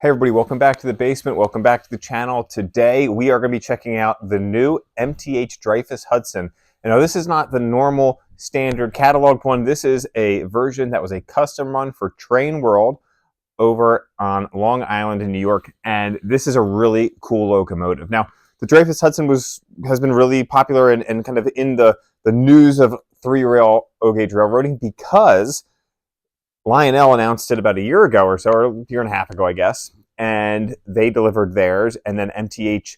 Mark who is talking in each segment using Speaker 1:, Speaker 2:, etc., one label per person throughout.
Speaker 1: Hey everybody, welcome back to the basement. Welcome back to the channel. Today we are going to be checking out the new MTH Dreyfuss Hudson. Now this is not the normal standard cataloged one. This is a version that was a custom run for TrainWorld over on Long Island in New York, and this is a really cool locomotive. Now the Dreyfuss Hudson has been really popular and kind of in the news of three-rail O-gauge railroading because Lionel announced it about a year ago or so, or a year and a half ago, I guess, and they delivered theirs, and then MTH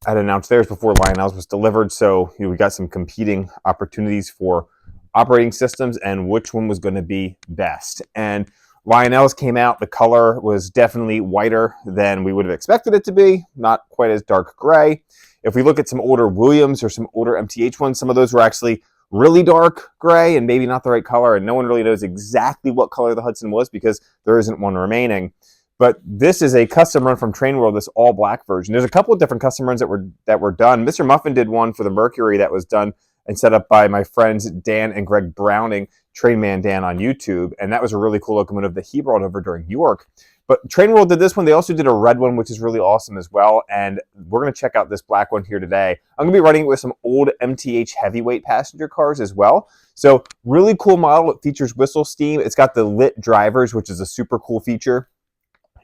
Speaker 1: had announced theirs before Lionel's was delivered, so we got some competing opportunities for operating systems and which one was going to be best. And Lionel's came out, the color was definitely whiter than we would have expected it to be, not quite as dark gray. If we look at some older Williams or some older MTH ones, some of those were actually really dark gray and maybe not the right color, and no one really knows exactly what color the Hudson was because there isn't one remaining. But this is a custom run from TrainWorld, this all black version. There's a couple of different custom runs that were done. Mr. Muffin did one for the Mercury that was done and set up by my friends Dan and Greg Browning, Trainman Dan on YouTube, and that was a really cool locomotive that he brought over during York. But TrainWorld did this one. They also did a red one, which is really awesome as well. And we're going to check out this black one here today. I'm going to be running it with some old MTH heavyweight passenger cars as well. So really cool model. It features whistle steam. It's got the lit drivers, which is a super cool feature.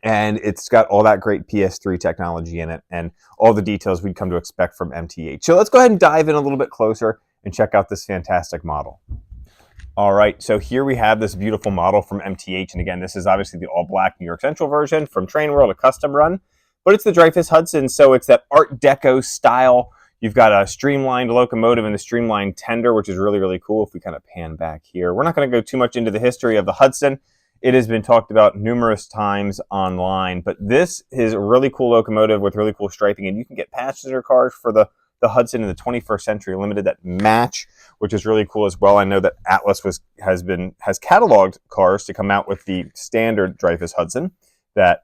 Speaker 1: And it's got all that great PS3 technology in it and all the details we'd come to expect from MTH. So let's go ahead and dive in a little bit closer and check out this fantastic model. All right, so here we have this beautiful model from MTH, and again, this is obviously the all-black New York Central version from TrainWorld, a custom run, but it's the Dreyfuss Hudson, so it's that Art Deco style. You've got a streamlined locomotive and a streamlined tender, which is really, really cool if we kind of pan back here. We're not going to go too much into the history of the Hudson. It has been talked about numerous times online, but this is a really cool locomotive with really cool striping, and you can get passenger cars for the Hudson in the 21st Century Limited that match, which is really cool as well. I know that Atlas has cataloged cars to come out with the standard Dreyfuss Hudson that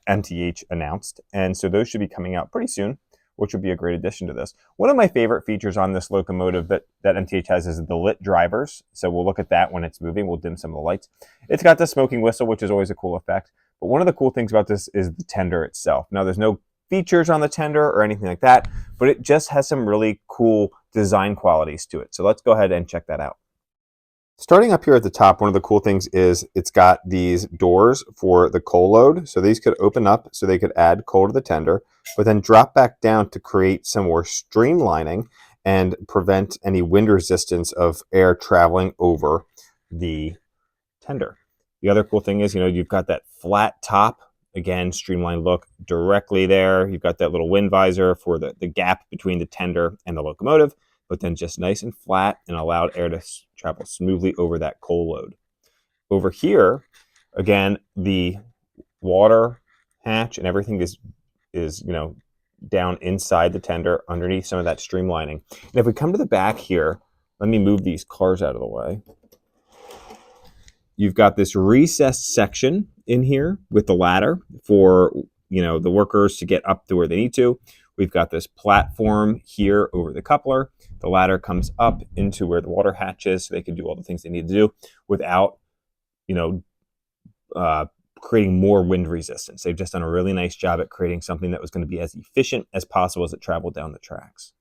Speaker 1: MTH announced, and so those should be coming out pretty soon, which would be a great addition to this. One of my favorite features on this locomotive that MTH has is the lit drivers, so we'll look at that when it's moving. We'll dim some of the lights. It's got the smoking whistle, which is always a cool effect, but one of the cool things about this is the tender itself. Now, there's no features on the tender or anything like that, but it just has some really cool design qualities to it. So let's go ahead and check that out. Starting up here at the top, one of the cool things is it's got these doors for the coal load. So these could open up so they could add coal to the tender, but then drop back down to create some more streamlining and prevent any wind resistance of air traveling over the tender. The other cool thing is, you've got that flat top. Again, streamlined look directly there. You've got that little wind visor for the gap between the tender and the locomotive, but then just nice and flat and allowed air to travel smoothly over that coal load. Over here, again, the water hatch and everything is down inside the tender underneath some of that streamlining. And if we come to the back here, let me move these cars out of the way. You've got this recessed section in here with the ladder for, the workers to get up to where they need to. We've got this platform here over the coupler. The ladder comes up into where the water hatch is so they can do all the things they need to do without, creating more wind resistance. They've just done a really nice job at creating something that was going to be as efficient as possible as it traveled down the tracks.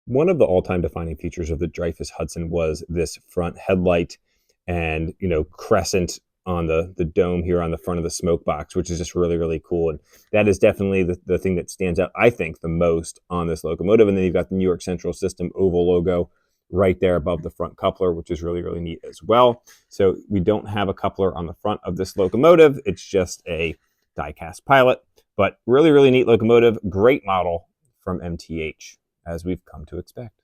Speaker 1: One of the all-time defining features of the Dreyfuss Hudson was this front headlight and crescent on the dome here on the front of the smoke box, which is just really, really cool. And that is definitely the thing that stands out, I think, the most on this locomotive. And then you've got the New York Central System oval logo right there above the front coupler, which is really, really neat as well. So we don't have a coupler on the front of this locomotive. It's just a die-cast pilot, but really, really neat locomotive. Great model from MTH, as we've come to expect.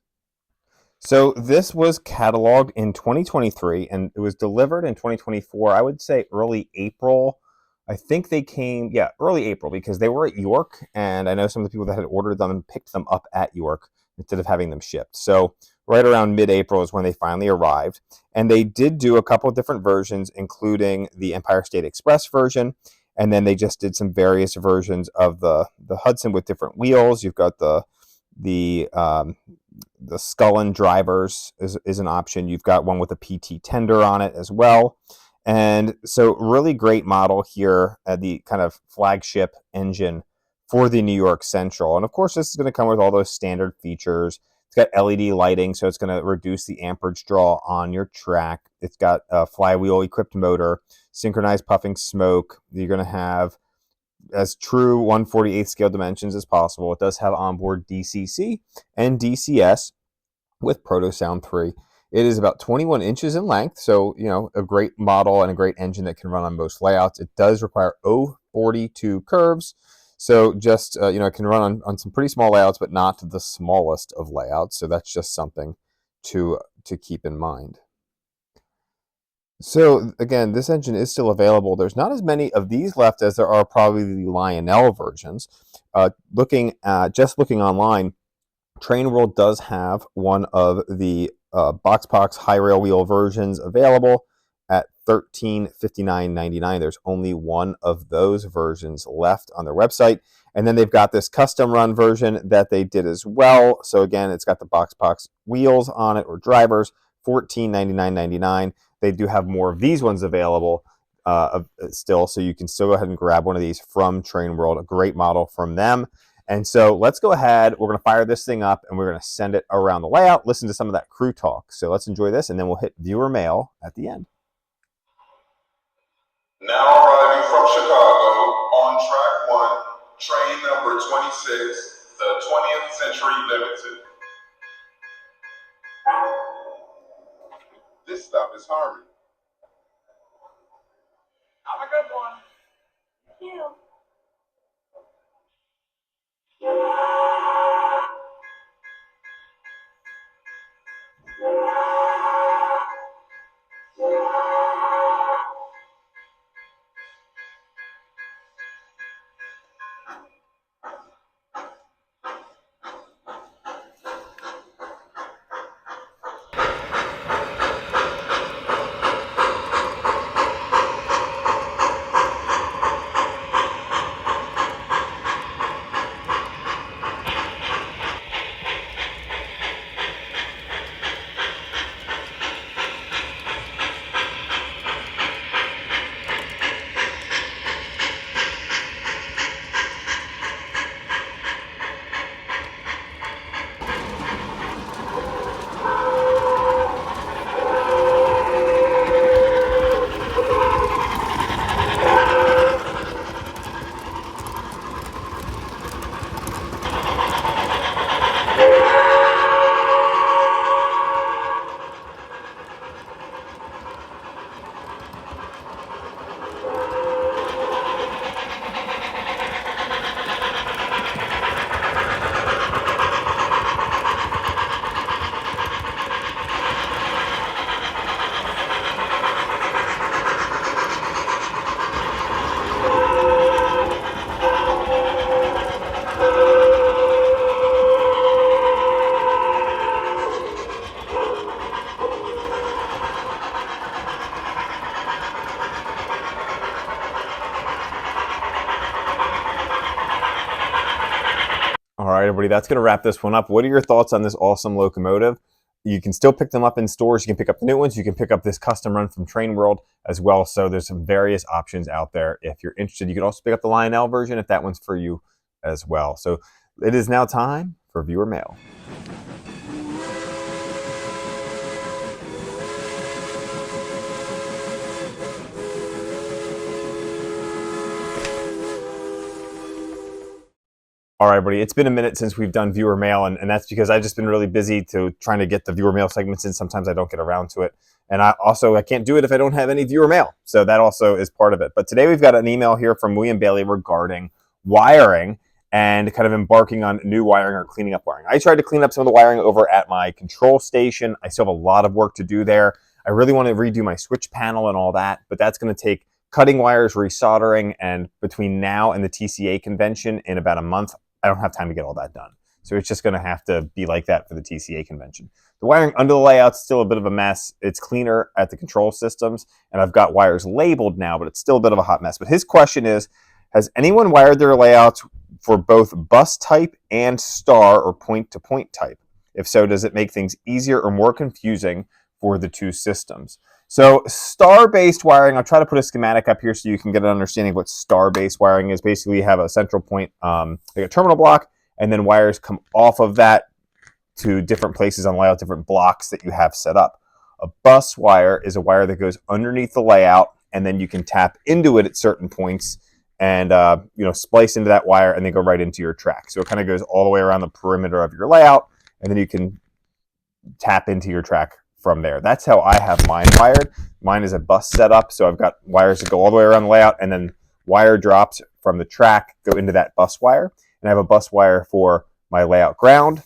Speaker 1: So this was cataloged in 2023 and it was delivered in 2024. I would say early April. I think they came, early April, because they were at York, and I know some of the people that had ordered them picked them up at York instead of having them shipped. So right around mid-April is when they finally arrived. And they did do a couple of different versions, including the Empire State Express version. And then they just did some various versions of the Hudson with different wheels. You've got the Scullin drivers is an option. You've got one with a PT tender on it as well. And so really great model here, the kind of flagship engine for the New York Central. And of course, this is going to come with all those standard features. It's got LED lighting, so it's going to reduce the amperage draw on your track. It's got a flywheel equipped motor, synchronized puffing smoke. You're going to have as true 1/48 scale dimensions as possible. It does have onboard DCC and DCS with Proto Sound 3. It is about 21 inches in length, so a great model and a great engine that can run on most layouts. It does require 042 curves, so just it can run on some pretty small layouts, but not the smallest of layouts. So that's just something to keep in mind. So again, this engine is still available. There's not as many of these left as there are probably the Lionel versions. Just looking online, TrainWorld does have one of the BoxPox high rail wheel versions available at $1359.99. There's only one of those versions left on their website. And then they've got this custom run version that they did as well. So again, it's got the BoxPox wheels on it, or drivers, $1499.99. They do have more of these ones available still, so you can still go ahead and grab one of these from TrainWorld. A great model from them. And so let's go ahead, we're going to fire this thing up and we're going to send it around the layout, listen to some of that crew talk. So let's enjoy this, and then we'll hit viewer mail at the end.
Speaker 2: Now arriving from Chicago on track 1, train number 26, the 20th Century Limited. This stop is Harmony.
Speaker 3: Have a good one. Thank you.
Speaker 1: All right, everybody, that's going to wrap this one up. What are your thoughts on this awesome locomotive? You can still pick them up in stores. You can pick up the new ones. You can pick up this custom run from TrainWorld as well. So there's some various options out there. If you're interested, you can also pick up the Lionel version if that one's for you as well. So it is now time for viewer mail. All right, everybody, it's been a minute since we've done viewer mail, and that's because I've just been really busy trying to get the viewer mail segments in. Sometimes I don't get around to it. And I can't do it if I don't have any viewer mail. So that also is part of it. But today we've got an email here from William Bailey regarding wiring and kind of embarking on new wiring or cleaning up wiring. I tried to clean up some of the wiring over at my control station. I still have a lot of work to do there. I really want to redo my switch panel and all that, but that's going to take cutting wires, resoldering, and between now and the TCA convention in about a month, I don't have time to get all that done. So it's just going to have to be like that for the TCA convention. The wiring under the layout's still a bit of a mess. It's cleaner at the control systems, and I've got wires labeled now, but it's still a bit of a hot mess. But his question is, has anyone wired their layouts for both bus type and star or point-to-point type? If so, does it make things easier or more confusing for the two systems? So star-based wiring, I'll try to put a schematic up here so you can get an understanding of what star-based wiring is. Basically, you have a central point, like a terminal block, and then wires come off of that to different places on layout, different blocks that you have set up. A bus wire is a wire that goes underneath the layout, and then you can tap into it at certain points and splice into that wire and then go right into your track. So it kind of goes all the way around the perimeter of your layout, and then you can tap into your track from there. That's how I have mine wired. Mine is a bus setup, so I've got wires that go all the way around the layout, and then wire drops from the track go into that bus wire. And I have a bus wire for my layout ground,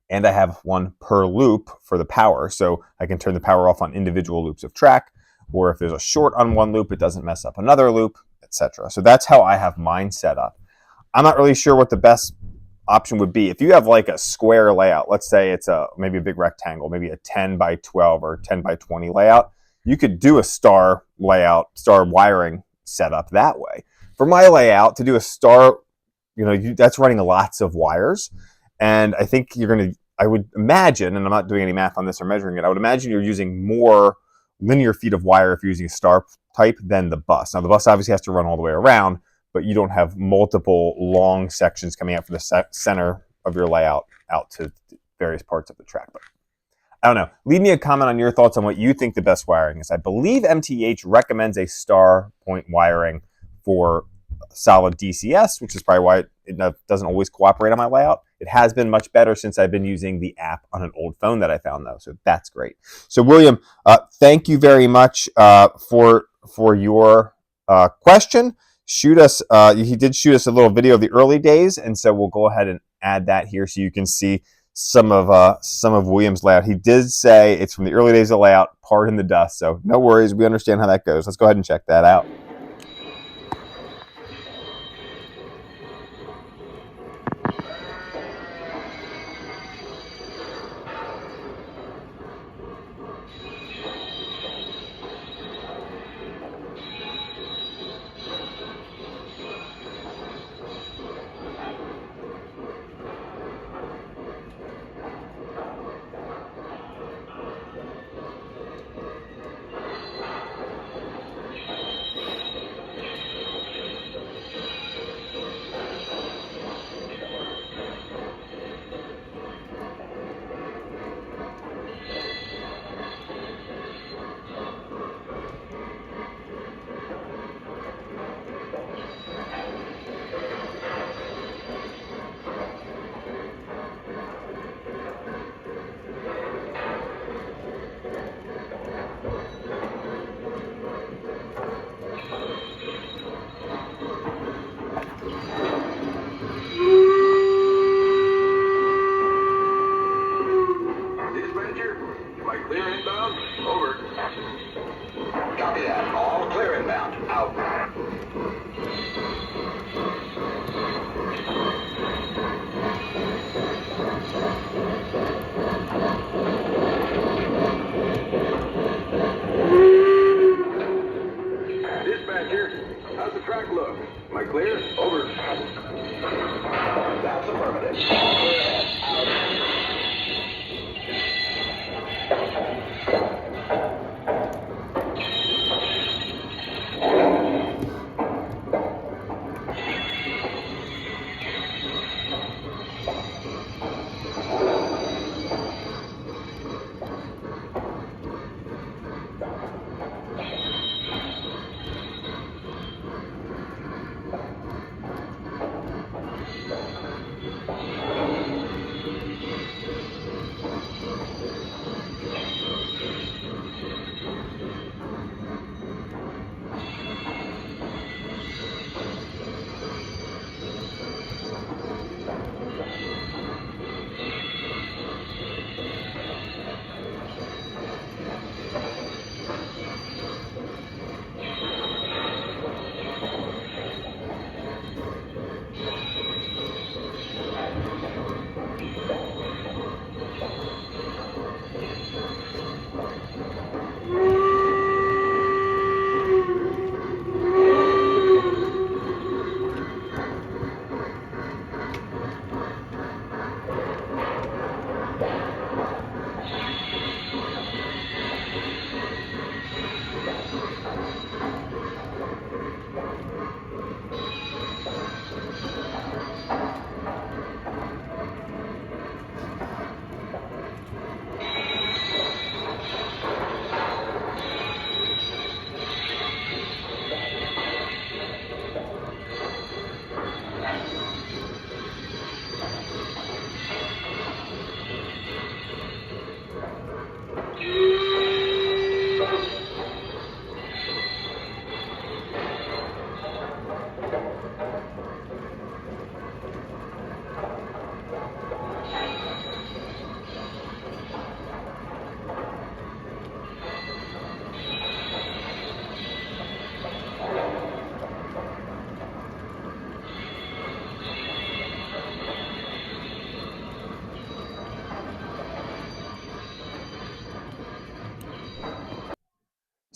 Speaker 1: and I have one per loop for the power, so I can turn the power off on individual loops of track, or if there's a short on one loop, it doesn't mess up another loop, etc. So that's how I have mine set up. I'm not really sure what the best option would be. If you have like a square layout, let's say it's maybe a big rectangle, maybe a 10 by 12 or 10 by 20 layout, you could do a star layout, star wiring setup that way. For my layout, to do a star, that's running lots of wires, and I think I would imagine, and I'm not doing any math on this or measuring it, I would imagine you're using more linear feet of wire if you're using a star type than the bus. Now the bus obviously has to run all the way around, but you don't have multiple long sections coming out from the center of your layout out to various parts of the track. But I don't know. Leave me a comment on your thoughts on what you think the best wiring is. I believe MTH recommends a star point wiring for solid DCS, which is probably why it doesn't always cooperate on my layout. It has been much better since I've been using the app on an old phone that I found, though. So that's great. So William, thank you very much for your question. Shoot us. He did shoot us a little video of the early days, and so we'll go ahead and add that here so you can see some of William's layout. He did say it's from the early days of layout, pardon the dust. So no worries, we understand how that goes. Let's go ahead and check that out.
Speaker 4: How's the track look? Am I clear? Over. That's affirmative.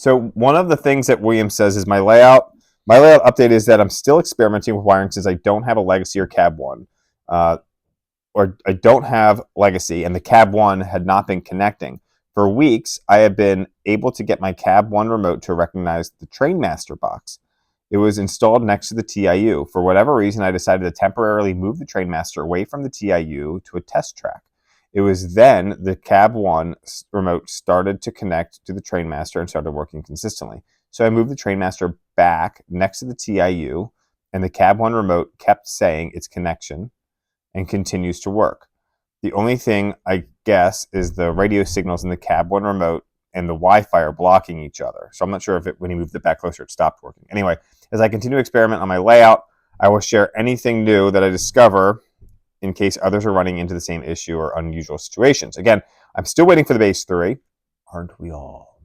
Speaker 1: So one of the things that William says is my layout update is that I'm still experimenting with wiring since I don't have a legacy or cab one. Or I don't have legacy, and the cab one had not been connecting. For weeks, I have been able to get my cab one remote to recognize the Trainmaster box. It was installed next to the TIU. For whatever reason, I decided to temporarily move the Trainmaster away from the TIU to a test track. It was then the cab one remote started to connect to the Trainmaster and started working consistently. So I moved the Trainmaster back next to the TIU, and the cab one remote kept saying its connection and continues to work. The only thing, I guess, is the radio signals in the cab one remote and the Wi-Fi are blocking each other. So I'm not sure if when he moved it back closer, it stopped working. Anyway, as I continue to experiment on my layout, I will share anything new that I discover in case others are running into the same issue or unusual situations. Again, I'm still waiting for the base 3. Aren't we all?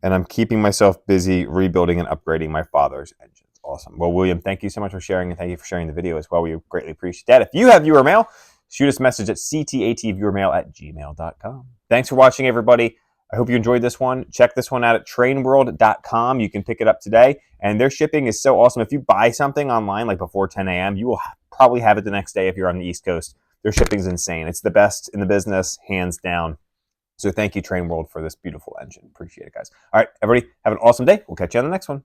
Speaker 1: And I'm keeping myself busy rebuilding and upgrading my father's engines. Awesome. Well, William, thank you so much for sharing, and thank you for sharing the video as well. We greatly appreciate that. If you have viewer mail, shoot us a message at CTATViewerMail@gmail.com. Thanks for watching, everybody. I hope you enjoyed this one. Check this one out at TrainWorld.com. You can pick it up today, and their shipping is so awesome. If you buy something online like before 10 a.m., you will probably have it the next day if you're on the East Coast. Their shipping is insane. It's the best in the business, hands down. So thank you, TrainWorld, for this beautiful engine. Appreciate it, guys. All right, everybody, have an awesome day. We'll catch you on the next one.